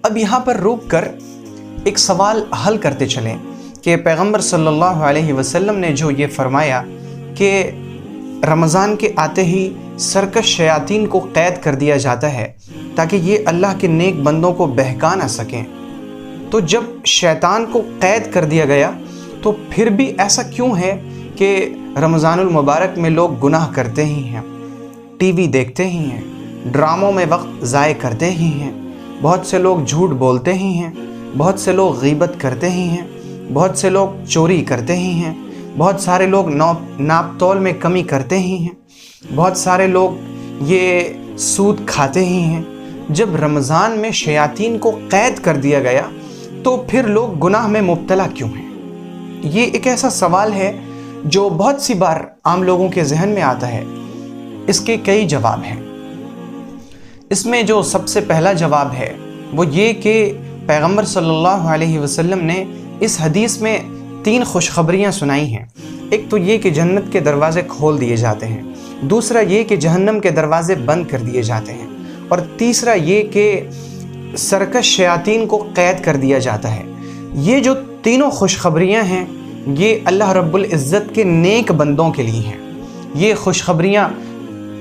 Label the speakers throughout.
Speaker 1: اب یہاں پر روک کر ایک سوال حل کرتے چلیں کہ پیغمبر صلی اللہ علیہ وسلم نے جو یہ فرمایا کہ رمضان کے آتے ہی سرکش شیاطین کو قید کر دیا جاتا ہے تاکہ یہ اللہ کے نیک بندوں کو بہکا نہ سکیں، تو جب شیطان کو قید کر دیا گیا تو پھر بھی ایسا کیوں ہے کہ رمضان المبارک میں لوگ گناہ کرتے ہی ہیں، ٹی وی دیکھتے ہی ہیں، ڈراموں میں وقت ضائع کرتے ہی ہیں، بہت سے لوگ جھوٹ بولتے ہی ہیں، بہت سے لوگ غیبت کرتے ہی ہیں، بہت سے لوگ چوری کرتے ہی ہیں، بہت سارے لوگ ناپ تول میں کمی کرتے ہی ہیں، بہت سارے لوگ یہ سود کھاتے ہی ہیں۔ جب رمضان میں شیاطین کو قید کر دیا گیا تو پھر لوگ گناہ میں مبتلا کیوں ہیں؟ یہ ایک ایسا سوال ہے جو بہت سی بار عام لوگوں کے ذہن میں آتا ہے۔ اس کے کئی جواب ہیں۔ اس میں جو سب سے پہلا جواب ہے وہ یہ کہ پیغمبر صلی اللہ علیہ وسلم نے اس حدیث میں 3 خوشخبریاں سنائی ہیں۔ ایک تو یہ کہ جنت کے دروازے کھول دیے جاتے ہیں، دوسرا یہ کہ جہنم کے دروازے بند کر دیے جاتے ہیں، اور تیسرا یہ کہ سرکش شیاطین کو قید کر دیا جاتا ہے۔ یہ جو تینوں خوشخبریاں ہیں یہ اللہ رب العزت کے نیک بندوں کے لیے ہیں۔ یہ خوشخبریاں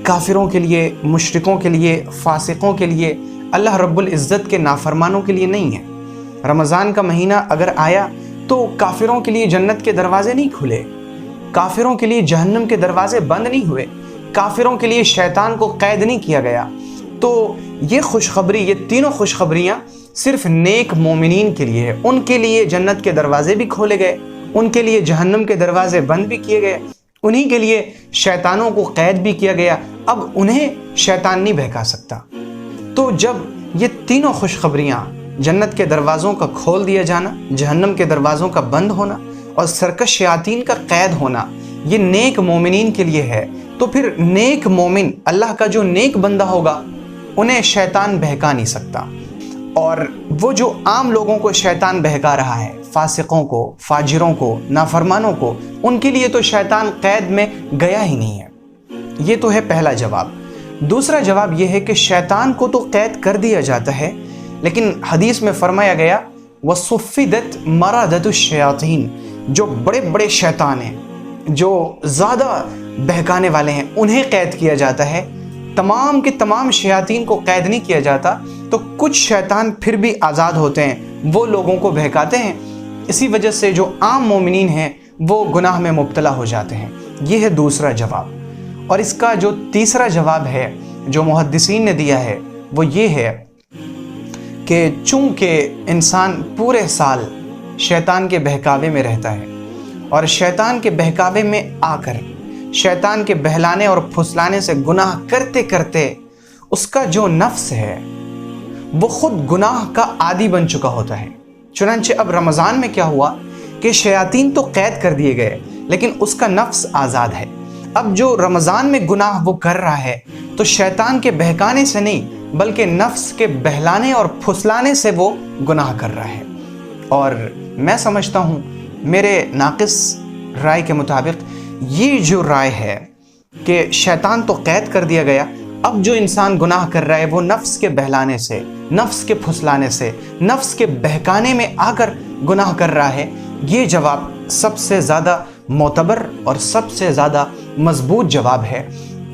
Speaker 1: کافروں کے لیے، مشرکوں کے لیے، فاسقوں کے لیے، اللہ رب العزت کے نافرمانوں کے لیے نہیں ہیں۔ رمضان کا مہینہ اگر آیا تو کافروں کے لیے جنت کے دروازے نہیں کھلے، کافروں کے لیے جہنم کے دروازے بند نہیں ہوئے، کافروں کے لیے شیطان کو قید نہیں کیا گیا۔ تو یہ خوشخبری، یہ تینوں خوشخبریاں صرف نیک مومنین کے لیے ہے۔ ان کے لیے جنت کے دروازے بھی کھولے گئے، ان کے لیے جہنم کے دروازے بند بھی کیے گئے، انہی کے لیے شیطانوں کو قید بھی کیا گیا۔ اب انہیں شیطان نہیں بہکا سکتا۔ تو جب یہ تینوں خوشخبریاں، جنت کے دروازوں کا کھول دیا جانا، جہنم کے دروازوں کا بند ہونا اور سرکش شیاطین کا قید ہونا، یہ نیک مومنین کے لیے ہے، تو پھر نیک مومن، اللہ کا جو نیک بندہ ہوگا، انہیں شیطان بہکا نہیں سکتا۔ اور وہ جو عام لوگوں کو شیطان بہکا رہا ہے، فاسقوں کو، فاجروں کو، نافرمانوں کو، ان کے لیے تو شیطان قید میں گیا ہی نہیں ہے۔ یہ تو ہے پہلا جواب۔ دوسرا جواب یہ ہے کہ شیطان کو تو قید کر دیا جاتا ہے، لیکن حدیث میں فرمایا گیا وَصُفِّدَتْ مَرَادَةُ الشَّيَاطِينِ، جو بڑے بڑے شیطان ہیں، جو زیادہ بہکانے والے ہیں، انہیں قید کیا جاتا ہے، تمام کے تمام شیاطین کو قید نہیں کیا جاتا۔ تو کچھ شیطان پھر بھی آزاد ہوتے ہیں، وہ لوگوں کو بہکاتے ہیں، اسی وجہ سے جو عام مومنین ہیں وہ گناہ میں مبتلا ہو جاتے ہیں۔ یہ ہے دوسرا جواب۔ اور اس کا جو تیسرا جواب ہے جو محدثین نے دیا ہے وہ یہ ہے کہ چونکہ انسان پورے سال شیطان کے بہکاوے میں رہتا ہے، اور شیطان کے بہکاوے میں آ کر، شیطان کے بہلانے اور پھسلانے سے گناہ کرتے کرتے اس کا جو نفس ہے وہ خود گناہ کا عادی بن چکا ہوتا ہے۔ چنانچہ اب رمضان میں کیا ہوا کہ شیاطین تو قید کر دیے گئے لیکن اس کا نفس آزاد ہے۔ اب جو رمضان میں گناہ وہ کر رہا ہے تو شیطان کے بہکانے سے نہیں بلکہ نفس کے بہلانے اور پھسلانے سے وہ گناہ کر رہا ہے۔ اور میں سمجھتا ہوں، میرے ناقص رائے کے مطابق، یہ جو رائے ہے کہ شیطان تو قید کر دیا گیا، اب جو انسان گناہ کر رہا ہے وہ نفس کے بہلانے سے، نفس کے پھسلانے سے، نفس کے بہکانے میں آ کر گناہ کر رہا ہے۔ یہ جواب سب سے زیادہ معتبر اور سب سے زیادہ مضبوط جواب ہے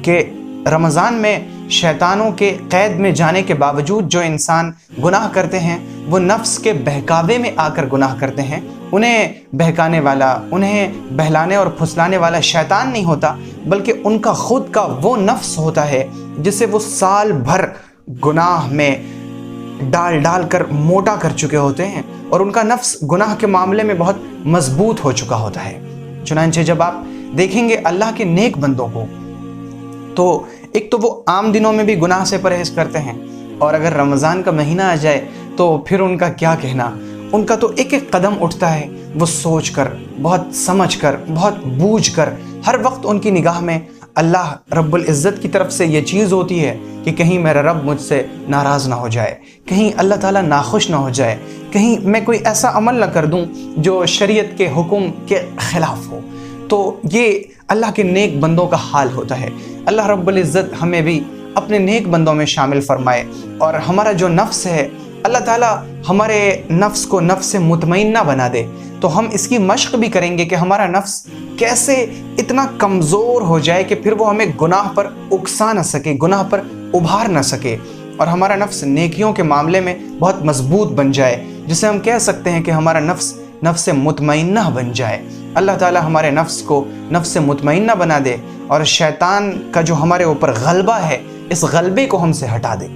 Speaker 1: کہ رمضان میں شیطانوں کے قید میں جانے کے باوجود جو انسان گناہ کرتے ہیں وہ نفس کے بہکاوے میں آ کر گناہ کرتے ہیں۔ انہیں بہکانے والا، انہیں بہلانے اور پھسلانے والا شیطان نہیں ہوتا، بلکہ ان کا خود کا وہ نفس ہوتا ہے جسے وہ سال بھر گناہ میں ڈال ڈال کر موٹا کر چکے ہوتے ہیں، اور ان کا نفس گناہ کے معاملے میں بہت مضبوط ہو چکا ہوتا ہے۔ چنانچہ جب آپ دیکھیں گے اللہ کے نیک بندوں کو، تو ایک تو وہ عام دنوں میں بھی گناہ سے پرہیز کرتے ہیں، اور اگر رمضان کا مہینہ آ جائے تو پھر ان کا کیا کہنا۔ ان کا تو ایک ایک قدم اٹھتا ہے وہ سوچ کر، بہت سمجھ کر، بہت بوجھ کر، ہر وقت ان کی نگاہ میں اللہ رب العزت کی طرف سے یہ چیز ہوتی ہے کہ کہیں میرا رب مجھ سے ناراض نہ ہو جائے، کہیں اللہ تعالیٰ ناخوش نہ ہو جائے، کہیں میں کوئی ایسا عمل نہ کر دوں جو شریعت کے حکم کے خلاف ہو۔ تو یہ اللہ کے نیک بندوں کا حال ہوتا ہے۔ اللہ رب العزت ہمیں بھی اپنے نیک بندوں میں شامل فرمائے، اور ہمارا جو نفس ہے اللہ تعالیٰ ہمارے نفس کو نفس مطمئنہ بنا دے، تو ہم اس کی مشق بھی کریں گے کہ ہمارا نفس کیسے اتنا کمزور ہو جائے کہ پھر وہ ہمیں گناہ پر اکسا نہ سکے، گناہ پر ابھار نہ سکے، اور ہمارا نفس نیکیوں کے معاملے میں بہت مضبوط بن جائے، جسے ہم کہہ سکتے ہیں کہ ہمارا نفس نفس مطمئنہ بن جائے۔ اللہ تعالیٰ ہمارے نفس کو نفس مطمئنہ بنا دے، اور شیطان کا جو ہمارے اوپر غلبہ ہے، اس غلبے کو ہم سے ہٹا دے۔